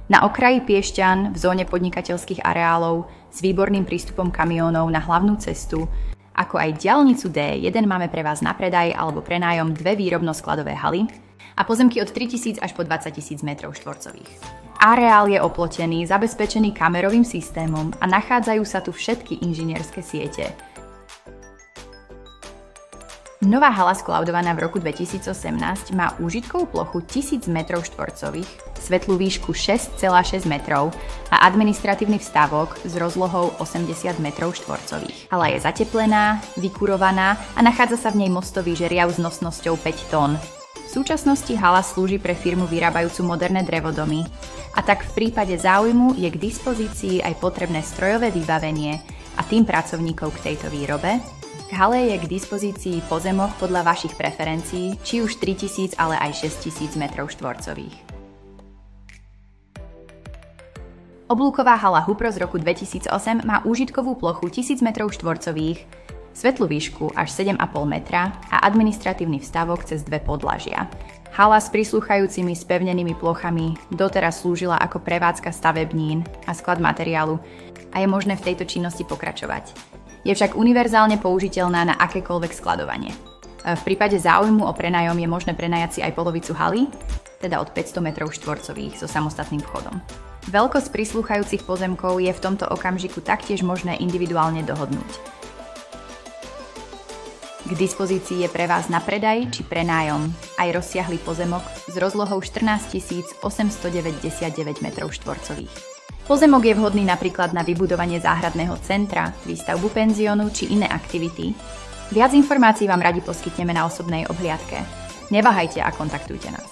Na okraji Piešťan, v zóne podnikateľských areálov, s výborným prístupom kamiónov na hlavnú cestu, ako aj diaľnicu D1 máme pre vás na predaj alebo prenájom 2 výrobno-skladové haly a pozemky od 3000 až po 20 000 m2. Areál je oplotený, zabezpečený kamerovým systémom a nachádzajú sa tu všetky inžinierské siete. Nová hala skladovaná v roku 2018 má úžitkovú plochu 1000 m2, svetlú výšku 6,6 metrov a administratívny vstavok s rozlohou 80 m2. Hala je zateplená, vykurovaná a nachádza sa v nej mostový žeriav s nosnosťou 5 tón. V súčasnosti hala slúži pre firmu vyrábajúcu moderné drevodomy a tak v prípade záujmu je k dispozícii aj potrebné strojové vybavenie a tým pracovníkov k tejto výrobe. K hale je k dispozícii pozemok podľa vašich preferencií, či už 3000, ale aj 6000 m2. Oblúková hala Hupro z roku 2008 má úžitkovú plochu 1000 m2, svetlú výšku až 7,5 metra a administratívny vstavok cez 2 podlažia. Hala s prislúchajúcimi spevnenými plochami doteraz slúžila ako prevádzka stavebnín a sklad materiálu a je možné v tejto činnosti pokračovať. Je však univerzálne použiteľná na akékoľvek skladovanie. V prípade záujmu o prenajom je možné prenajať si aj polovicu haly, teda od 500 m2 so samostatným vchodom. Veľkosť prislúchajúcich pozemkov je v tomto okamžiku taktiež možné individuálne dohodnúť. K dispozícii je pre vás na predaj či prenájom aj rozsiahly pozemok s rozlohou 14 899 m2. Pozemok je vhodný napríklad na vybudovanie záhradného centra, výstavbu penziónu či iné aktivity. Viac informácií vám radi poskytneme na osobnej obhliadke. Neváhajte a kontaktujte nás.